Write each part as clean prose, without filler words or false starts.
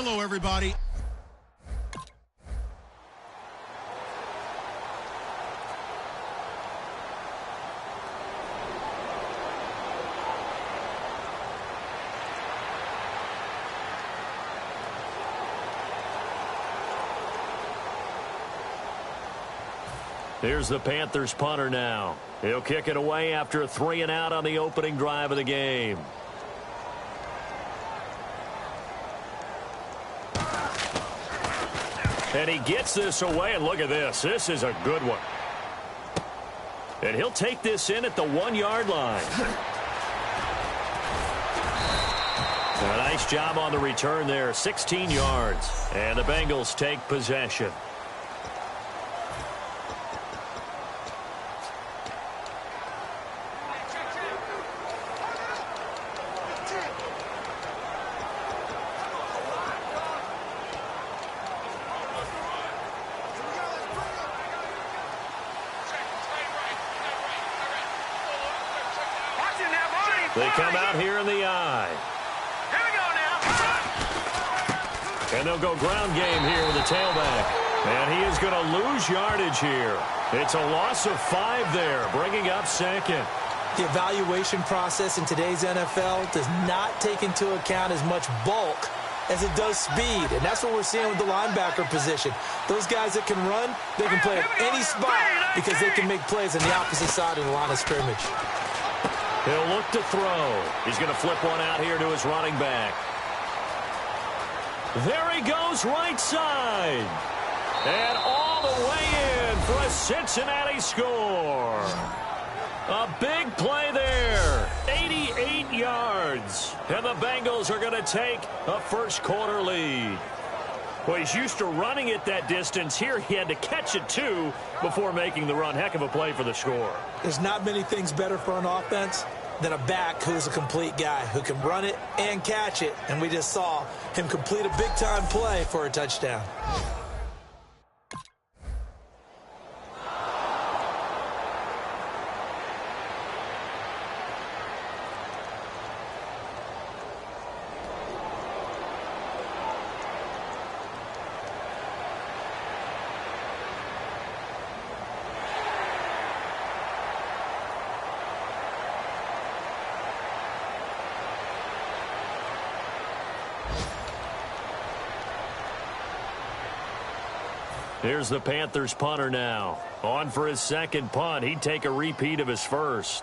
Hello, everybody. Here's the Panthers punter now. He'll kick it away after a 3-and-out on the opening drive of the game. And he gets this away, and look at this. This is a good one. And he'll take this in at the 1-yard line. A nice job on the return there, 16 yards. And the Bengals take possession. They come out here in the eye. Here we go now. And they'll go ground game here with the tailback. And he is going to lose yardage here. It's a loss of 5 there, bringing up second. The evaluation process in today's NFL does not take into account as much bulk as it does speed. And that's what we're seeing with the linebacker position. Those guys that can run, they can play at any spot because they can make plays on the opposite side of the line of scrimmage. He'll look to throw. He's going to flip one out here to his running back. There he goes, right side. And all the way in for a Cincinnati score. A big play there. 88 yards. And the Bengals are going to take a first-quarter lead. Well, he's used to running it that distance. Here he had to catch it, too, before making the run. Heck of a play for the score. There's not many things better for an offense than a back who's a complete guy who can run it and catch it. And we just saw him complete a big-time play for a touchdown. Here's the Panthers punter now. On for his second punt. He'd take a repeat of his first.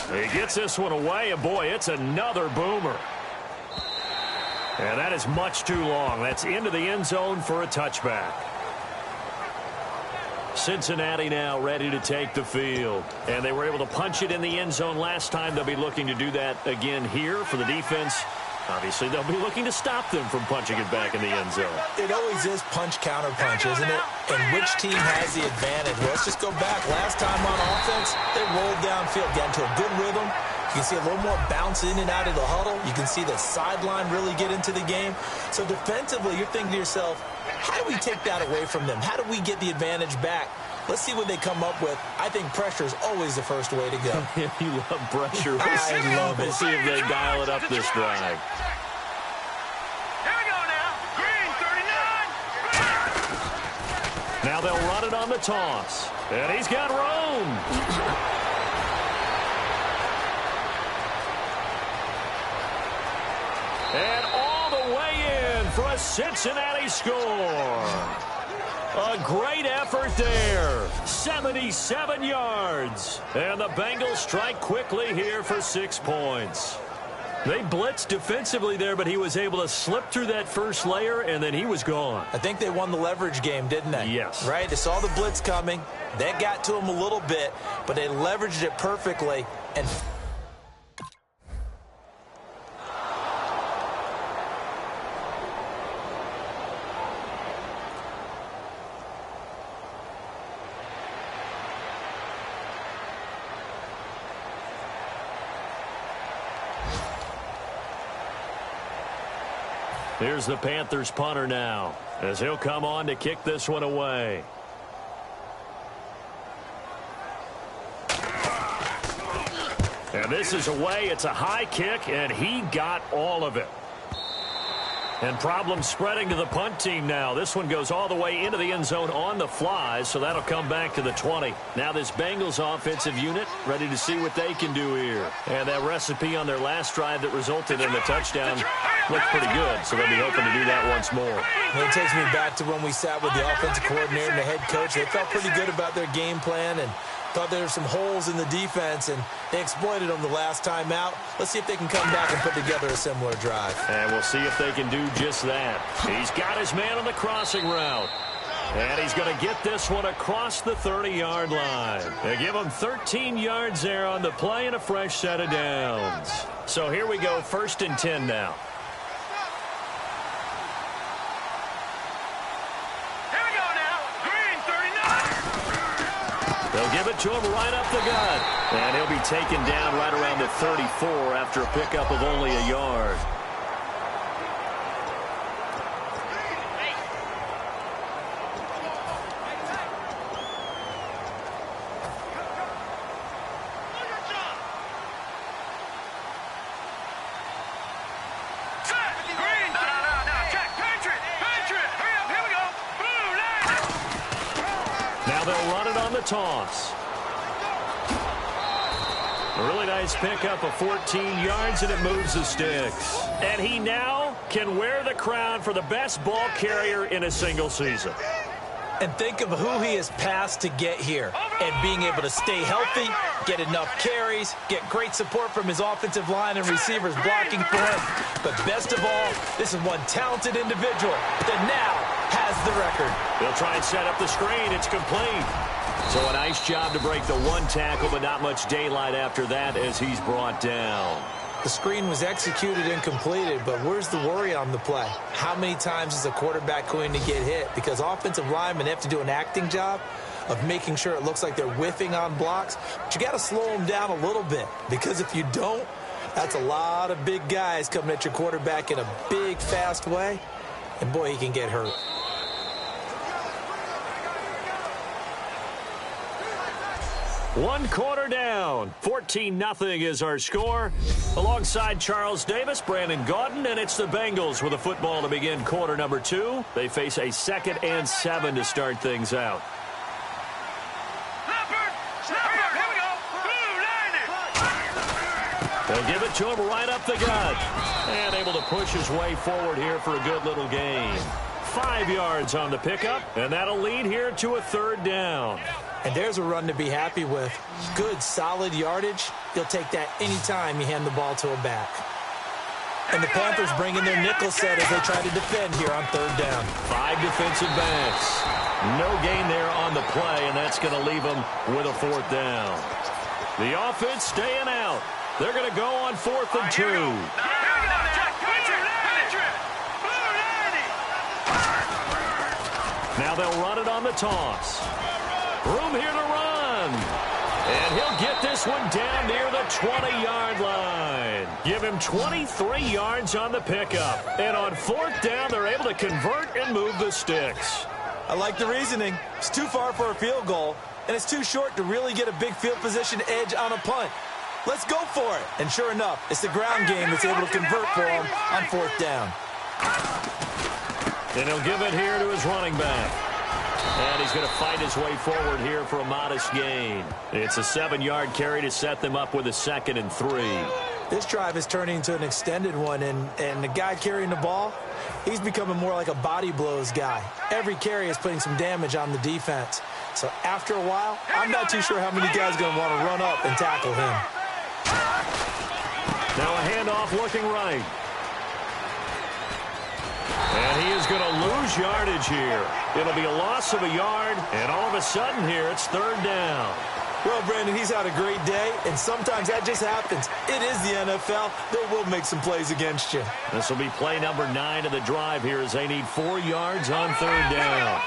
He gets this one away, and boy, it's another boomer. And that is much too long. That's into the end zone for a touchback. Cincinnati now ready to take the field. And they were able to punch it in the end zone last time. They'll be looking to do that again here for the defense. Obviously, they'll be looking to stop them from punching it back in the end zone. It always is punch-counter-punch, isn't it? And which team has the advantage? Well, let's just go back. Last time on offense, they rolled downfield, got into a good rhythm. You can see a little more bounce in and out of the huddle. You can see the sideline really get into the game. So defensively, you're thinking to yourself, how do we take that away from them? How do we get the advantage back? Let's see what they come up with. I think pressure is always the first way to go. You love pressure. I love it. We'll see if they dial it up this drive. Here we go now. Green 39. Now they'll run it on the toss. And he's got room. And all the way in for a Cincinnati score. A great effort there. 77 yards. And the Bengals strike quickly here for 6 points. They blitzed defensively there, but he was able to slip through that first layer, and then he was gone. I think they won the leverage game, didn't they? Yes. Right? They saw the blitz coming. That got to him a little bit, but they leveraged it perfectly. And here's the Panthers punter now, as he'll come on to kick this one away. And And this is away. It's a high kick, and he got all of it. And problems spreading to the punt team now. This one goes all the way into the end zone on the fly, so that'll come back to the 20. Now this Bengals offensive unit ready to see what they can do here. And that recipe on their last drive that resulted in the touchdown looked pretty good, so they'll be hoping to do that once more. And it takes me back to when we sat with the offensive coordinator and the head coach. They felt pretty good about their game plan and thought there were some holes in the defense, and they exploited them the last time out. Let's see if they can come back and put together a similar drive. And we'll see if they can do just that. He's got his man on the crossing route. And he's going to get this one across the 30-yard line. They give him 13 yards there on the play and a fresh set of downs. So here we go, 1st and 10 now. They'll give it to him right up the gut. And he'll be taken down right around the 34 after a pickup of only a yard. Now they'll run it on the toss. A really nice pickup of 14 yards, and it moves the sticks. And he now can wear the crown for the best ball carrier in a single season. And think of who he has passed to get here. And being able to stay healthy, get enough carries, get great support from his offensive line and receivers blocking for him. But best of all, this is one talented individual that now has the record. They'll try and set up the screen. It's complete. So a nice job to break the one tackle, but not much daylight after that as he's brought down. The screen was executed and completed, but where's the worry on the play? How many times is a quarterback going to get hit? Because offensive linemen have to do an acting job of making sure it looks like they're whiffing on blocks. But you got to slow them down a little bit, because if you don't, that's a lot of big guys coming at your quarterback in a big, fast way. And boy, he can get hurt. One quarter down. 14-0 is our score. Alongside Charles Davis, Brandon Gaudin, and it's the Bengals with a football to begin quarter number 2. They face a 2nd and 7 to start things out. They'll give it to him right up the gut. And able to push his way forward here for a good little gain. 5 yards on the pickup, and that'll lead here to a 3rd down. And there's a run to be happy with. Good, solid yardage. He'll take that anytime you hand the ball to a back. And the Panthers bring in their nickel set as they try to defend here on 3rd down. 5 defensive backs. No gain there on the play, and that's going to leave them with a 4th down. The offense staying out. They're going to go on 4th and 2. Now they'll run it on the toss. Room here to run. And he'll get this one down near the 20-yard line. Give him 23 yards on the pickup. And on 4th down, they're able to convert and move the sticks. I like the reasoning. It's too far for a field goal, and it's too short to really get a big field position edge on a punt. Let's go for it. And sure enough, it's the ground game that's able to convert for him on 4th down. And he'll give it here to his running back. And he's going to fight his way forward here for a modest gain. It's a 7-yard carry to set them up with a 2nd and 3. This drive is turning into an extended one, and the guy carrying the ball, he's becoming more like a body blows guy. Every carry is putting some damage on the defense. So after a while, I'm not too sure how many guys are going to want to run up and tackle him. Now a handoff looking right. And he is going to lose yardage here. It'll be a loss of a yard, and all of a sudden here it's 3rd down. Well, Brandon, he's had a great day, and sometimes that just happens. It is the NFL. They will make some plays against you. This will be play number 9 of the drive here as they need 4 yards on 3rd down.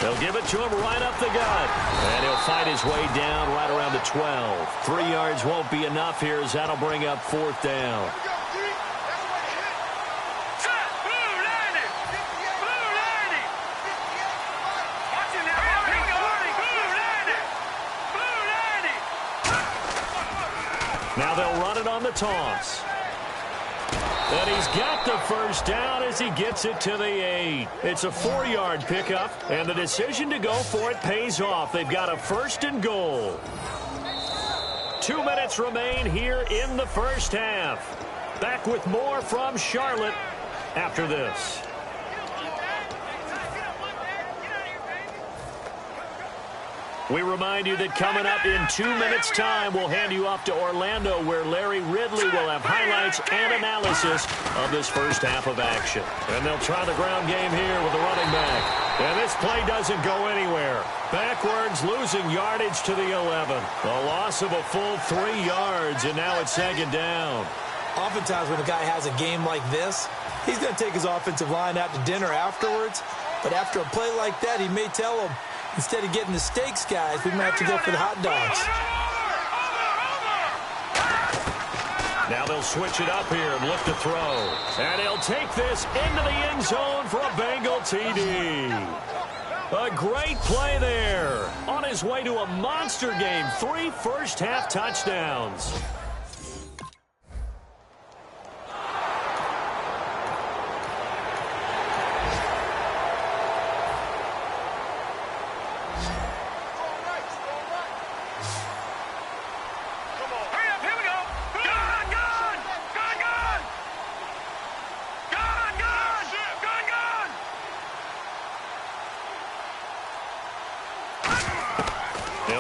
They'll give it to him right up the gut. And he'll fight his way down right around the 12. 3 yards won't be enough here as that'll bring up 4th down. Now they'll run it on the toss. And he's got the first down as he gets it to the 8. It's a 4-yard pickup, and the decision to go for it pays off. They've got a 1st and goal. 2 minutes remain here in the first half. Back with more from Charlotte after this. We remind you that coming up in 2 minutes' time, we'll hand you off to Orlando, where Larry Ridley will have highlights and analysis of this first half of action. And they'll try the ground game here with the running back. And this play doesn't go anywhere. Backwards, losing yardage to the 11. A loss of a full 3 yards, and now it's 2nd down. Oftentimes when a guy has a game like this, he's going to take his offensive line out to dinner afterwards. But after a play like that, he may tell them, instead of getting the steaks, guys, we might have to go for the hot dogs. Now they'll switch it up here and look to throw. And he'll take this into the end zone for a Bengal TD. A great play there. On his way to a monster game. 3 first-half touchdowns.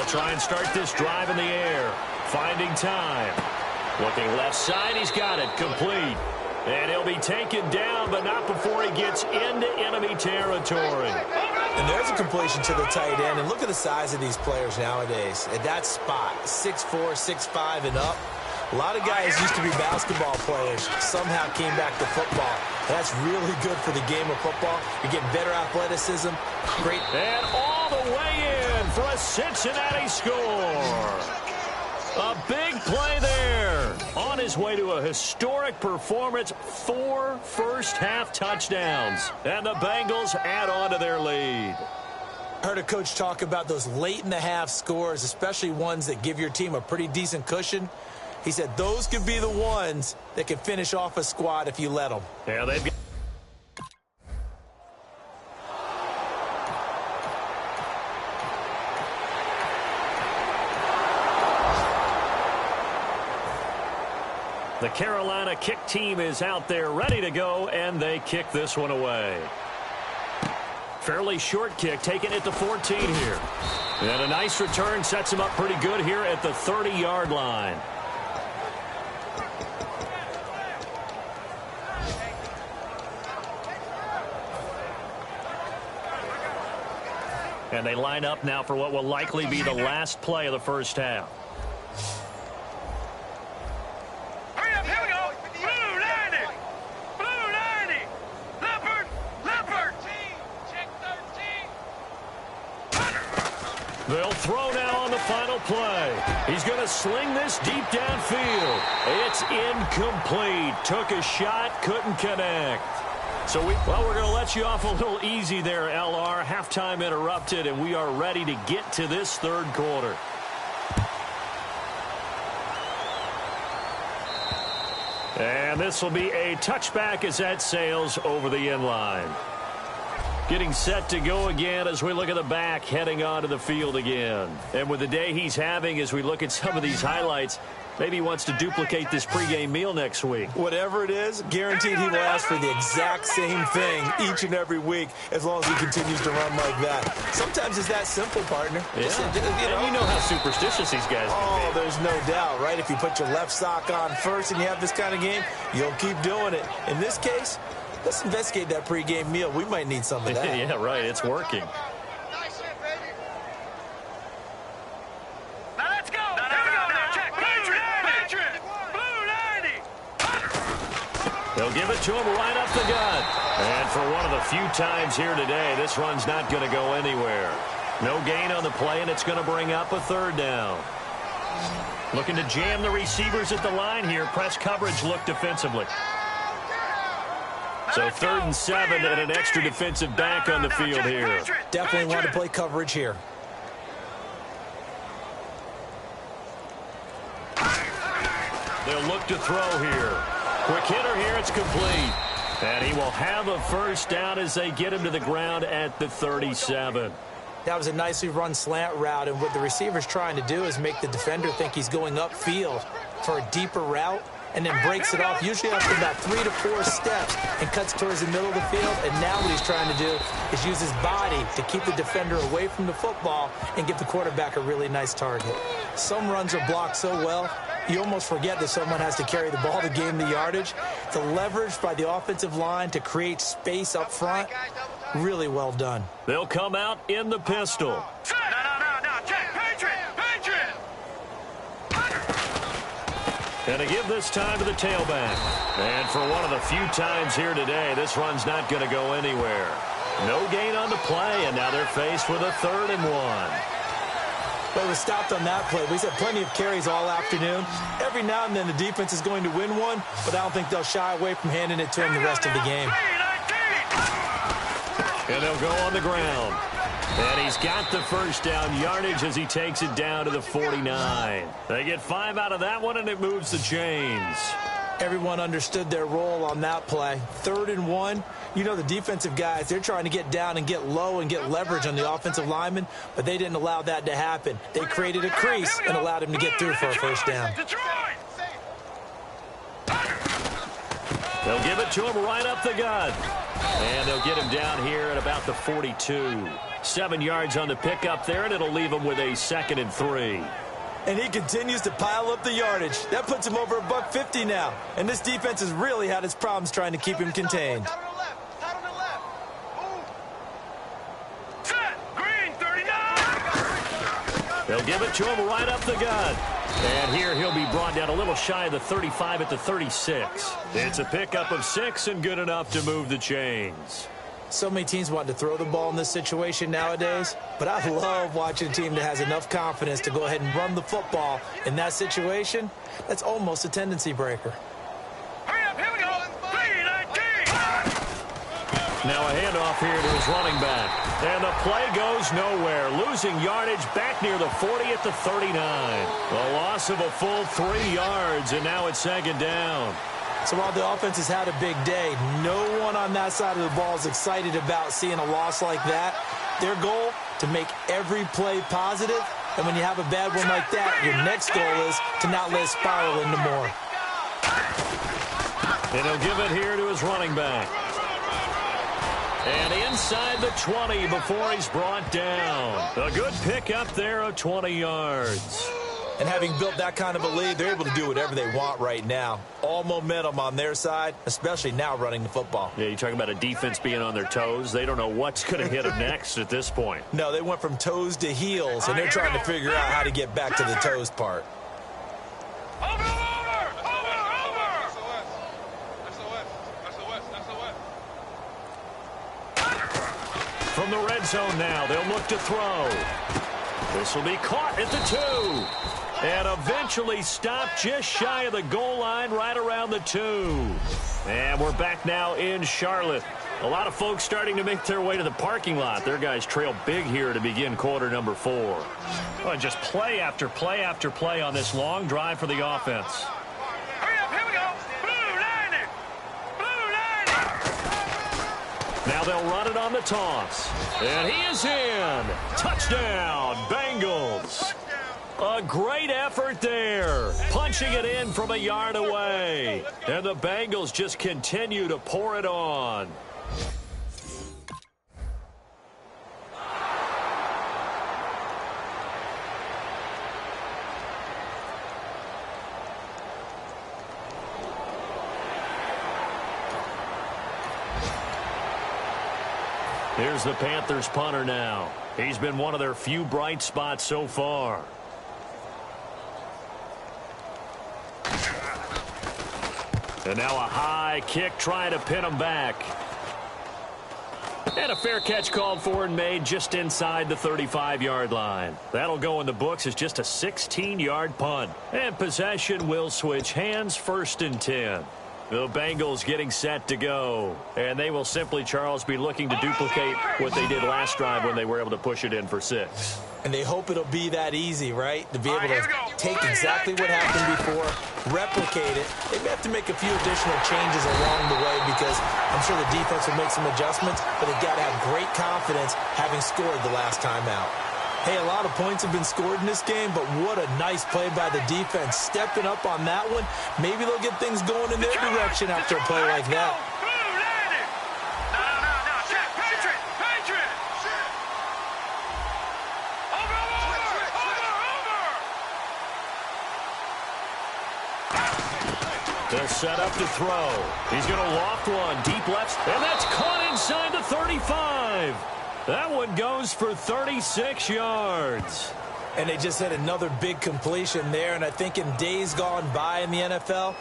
Try and start this drive in the air. Finding time. Looking left side. He's got it. Complete. And he'll be taken down, but not before he gets into enemy territory. And there's a completion to the tight end. And look at the size of these players nowadays. At that spot, 6'4", 6'5", and up. A lot of guys used to be basketball players. Somehow came back to football. That's really good for the game of football. You're getting better athleticism. Great. And all the way in for a Cincinnati score. A big play there. On his way to a historic performance, 4 first-half touchdowns. And the Bengals add on to their lead. I heard a coach talk about those late-in-the-half scores, especially ones that give your team a pretty decent cushion. He said those could be the ones that can finish off a squad if you let them. Yeah, they've got... The Carolina kick team is out there ready to go, and they kick this one away. Fairly short kick, taking it to 14 here. And a nice return sets him up pretty good here at the 30-yard line. And they line up now for what will likely be the last play of the first half. Hurry up, here we go. Blue 90. Blue 90. Leopard. Leopard. Check 13. They'll throw now on the final play. He's going to sling this deep downfield. It's incomplete. Took a shot, couldn't connect. So we're going to let you off a little easy there, LR. Halftime interrupted, and we are ready to get to this third quarter. And this will be a touchback as that sails over the end line. Getting set to go again as we look at the back, heading onto the field again. And with the day he's having, as we look at some of these highlights, maybe he wants to duplicate this pregame meal next week. Whatever it is, guaranteed he will ask for the exact same thing each and every week as long as he continues to run like that. Sometimes it's that simple, partner. Yeah. And you know how superstitious these guys can be. There's no doubt, right? If you put your left sock on first and you have this kind of game, you'll keep doing it. In this case, let's investigate that pregame meal. We might need some of that. Yeah, right. It's working. Blue 90. They'll give it it to him right up the gut. And for one of the few times here today, this run's not going to go anywhere. No gain on the play, and it's going to bring up a third down. Looking to jam the receivers at the line here. Press coverage look defensively. So 3rd and 7 and an extra defensive back on the field here. Definitely want to play coverage here. They'll look to throw here. Quick hitter here. It's complete. And he will have a first down as they get him to the ground at the 37. That was a nicely run slant route, and what the receiver's trying to do is make the defender think he's going upfield for a deeper route, and then breaks it off, usually after about 3 to 4 steps, and cuts towards the middle of the field. And now what he's trying to do is use his body to keep the defender away from the football and give the quarterback a really nice target. Some runs are blocked so well, you almost forget that someone has to carry the ball to gain the yardage. The leverage by the offensive line to create space up front, really well done. They'll come out in the pistol. No. Check. Patriot. And to give this time to the tailback. And for one of the few times here today, this run's not going to go anywhere. No gain on the play, and now they're faced with a 3rd and 1. But it was stopped on that play. We've had plenty of carries all afternoon. Every now and then the defense is going to win one, but I don't think they'll shy away from handing it to him the rest of the game. And they'll go on the ground. And he's got the first down yardage as he takes it down to the 49. They get 5 out of that one, and it moves the chains. Everyone understood their role on that play. 3rd and 1. You know the defensive guys, they're trying to get down and get low and get leverage on the offensive lineman, but they didn't allow that to happen. They created a crease and allowed him to get through for a first down. They'll give it to him right up the gut. And they'll get him down here at about the 42. 7 yards on the pickup there, and it'll leave him with a 2nd and 3. And he continues to pile up the yardage. That puts him over $150 now. And this defense has really had its problems trying to keep him contained. They'll give it to him right up the gut. And here he'll be brought down a little shy of the 35 at the 36. It's a pickup of 6 and good enough to move the chains. So many teams want to throw the ball in this situation nowadays, but I love watching a team that has enough confidence to go ahead and run the football. In that situation, that's almost a tendency breaker. Hurry up, here we go. 3-19. Now a handoff here to his running back. And the play goes nowhere. Losing yardage back near the 40 at the 39. A loss of a full 3 yards, and now it's 2nd down. So while the offense has had a big day, no one on that side of the ball is excited about seeing a loss like that. Their goal, to make every play positive, and when you have a bad one like that, your next goal is to not let it spiral into more. And he'll give it here to his running back. And inside the 20 before he's brought down. A good pickup there of 20 yards. And having built that kind of a lead, they're able to do whatever they want right now. All momentum on their side, especially now running the football. Yeah, you're talking about a defense being on their toes. They don't know what's going to hit them next at this point. No, they went from toes to heels, and they're trying to figure out how to get back to the toes part. Over. From the red zone now, they'll look to throw. This will be caught at the 2. And eventually stopped just shy of the goal line right around the 2. And we're back now in Charlotte. A lot of folks starting to make their way to the parking lot. Their guys trail big here to begin quarter number 4. Oh, just play after play after play on this long drive for the offense. Hurry up, here we go. Blue 90. Now they'll run it on the toss. And he is in. Touchdown, Bengals. A great effort there. Punching it in from a yard away. And the Bengals just continue to pour it on. Here's the Panthers punter now. He's been one of their few bright spots so far. And now a high kick trying to pin him back. And a fair catch called for and made just inside the 35-yard line. That'll go in the books as just a 16-yard punt. And possession will switch hands, 1st and 10. The Bengals getting set to go. And they will simply, Charles, be looking to duplicate what they did last drive when they were able to push it in for 6. And they hope it'll be that easy, right? To be able to take exactly what happened before, replicate it. They may have to make a few additional changes along the way because I'm sure the defense will make some adjustments, but they've got to have great confidence having scored the last time out. Hey, a lot of points have been scored in this game, but what a nice play by the defense. Stepping up on that one, maybe they'll get things going in their direction after a play like that. They'll set up to throw. He's going to loft one deep left, and that's caught inside the 35. That one goes for 36 yards. And they just had another big completion there, and I think in days gone by in the NFL,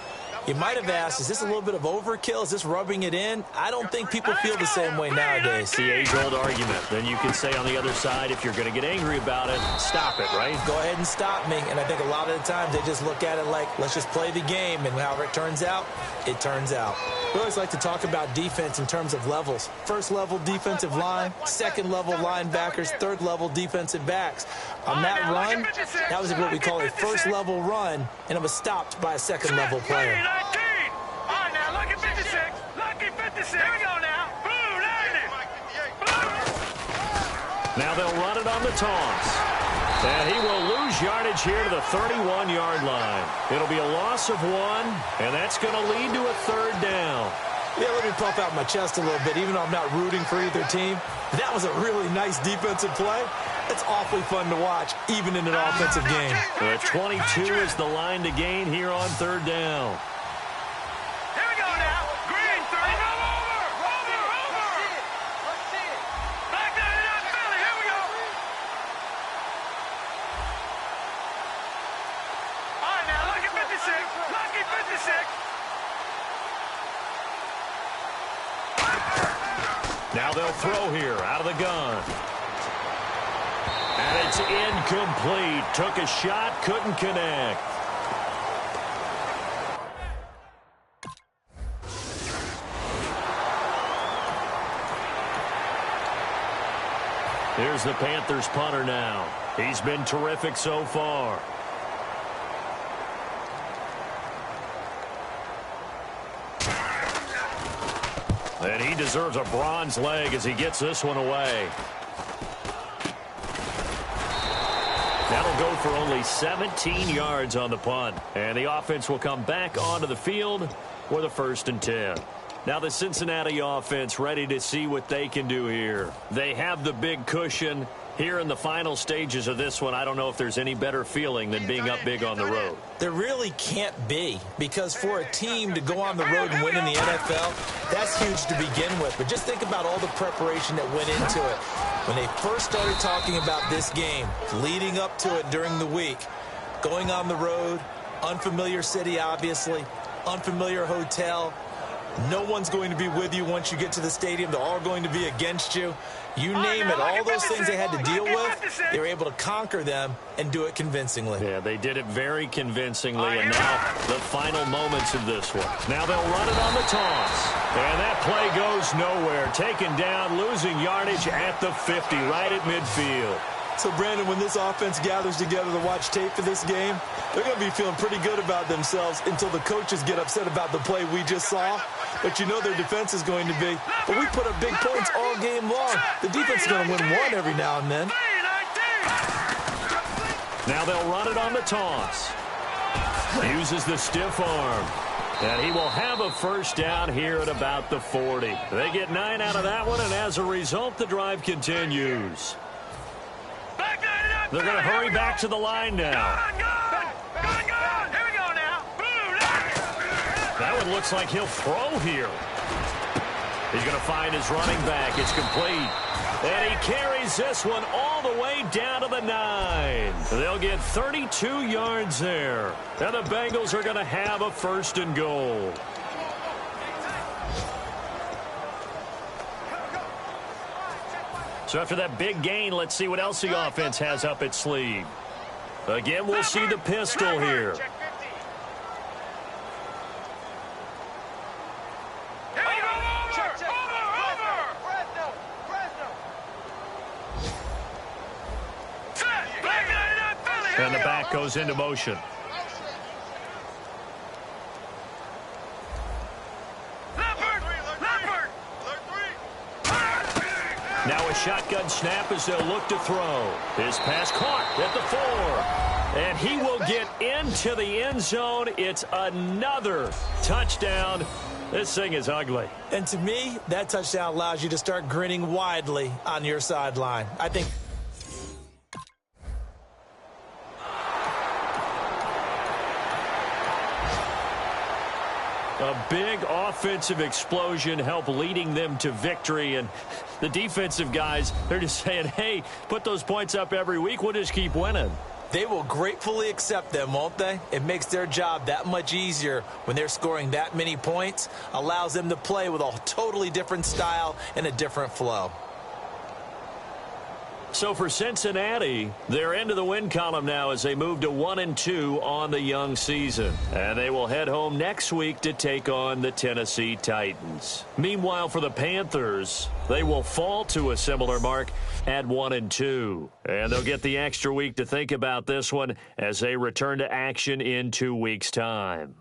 you might have asked, is this a little bit of overkill? Is this rubbing it in? I don't think people feel the same way nowadays. The age-old argument. Then you can say on the other side, if you're going to get angry about it, stop it, right? Go ahead and stop me. And I think a lot of the times they just look at it like, let's just play the game, and however it turns out, it turns out. We always like to talk about defense in terms of levels. First-level defensive line, second-level linebackers, third-level defensive backs. On that run, that was what we call a first-level run, and it was stopped by a second-level player. All right, now, look at 56. Look at 56. Here we go now. Blue, 90. Now they'll run it on the toss. And he will lose yardage here to the 31-yard line. It'll be a loss of 1, and that's going to lead to a 3rd down. Yeah, let me puff out my chest a little bit, even though I'm not rooting for either team. That was a really nice defensive play. It's awfully fun to watch, even in an offensive game. 22 is the line to gain here on 3rd down. Here we go now. Green, 30. Over. Let's see it. Back down in that belly. Here we go. All right, now, look at 56. Look at 56. Now they'll throw here out of the gun. And it's incomplete. Took a shot, couldn't connect. Here's the Panthers punter now. He's been terrific so far. And he deserves a bronze leg as he gets this one away. That'll go for only 17 yards on the punt. And the offense will come back onto the field for the 1st and 10. Now the Cincinnati offense ready to see what they can do here. They have the big cushion. Here in the final stages of this one, I don't know if there's any better feeling than being up big on the road. There really can't be, because for a team to go on the road and win in the NFL, that's huge to begin with. But just think about all the preparation that went into it. When they first started talking about this game, leading up to it during the week, going on the road, unfamiliar city, obviously, unfamiliar hotel. No one's going to be with you once you get to the stadium. They're all going to be against you. You name it, all those things they had to deal with, they were able to conquer them and do it convincingly. Yeah, they did it very convincingly, and now the final moments of this one. Now they'll run it on the toss. And that play goes nowhere. Taken down, losing yardage at the 50, right at midfield. So, Brandon, when this offense gathers together to watch tape for this game, they're going to be feeling pretty good about themselves until the coaches get upset about the play we just saw. But you know their defense is going to be, but we put up big points all game long. The defense is going to win one every now and then. Now they'll run it on the toss. Uses the stiff arm. And he will have a 1st down here at about the 40. They get 9 out of that one, and as a result, the drive continues. They're going to hurry back to the line now. Here we go now. That one looks like he'll throw here. He's going to find his running back. It's complete. And he carries this one all the way down to the 9. They'll get 32 yards there. And the Bengals are going to have a 1st and goal. So after that big gain, let's see what else the offense has up its sleeve. Again, we'll see the pistol here. And the back goes into motion. Now a shotgun snap as they'll look to throw. His pass caught at the 4. And he will get into the end zone. It's another touchdown. This thing is ugly. And to me, that touchdown allows you to start grinning widely on your sideline. I think a big offensive explosion helped leading them to victory. And the defensive guys, they're just saying, hey, put those points up every week. We'll just keep winning. they will gratefully accept them, won't they? It makes their job that much easier when they're scoring that many points, allows them to play with a totally different style and a different flow. So for Cincinnati, they're into the win column now as they move to 1-2 on the young season. And they will head home next week to take on the Tennessee Titans. Meanwhile, for the Panthers, they will fall to a similar mark at 1-2. And they'll get the extra week to think about this one as they return to action in 2 weeks' time.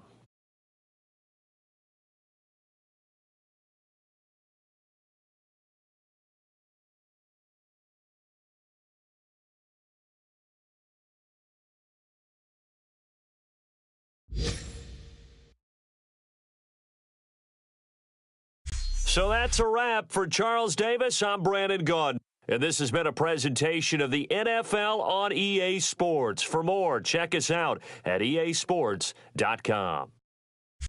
So that's a wrap. For Charles Davis, I'm Brandon Gaudin. And this has been a presentation of the NFL on EA Sports. For more, check us out at easports.com.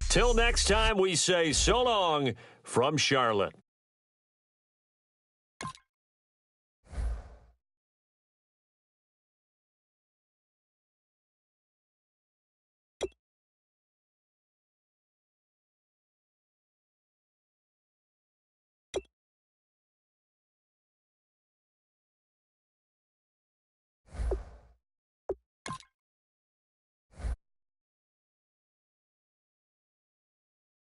Till next time, we say so long from Charlotte.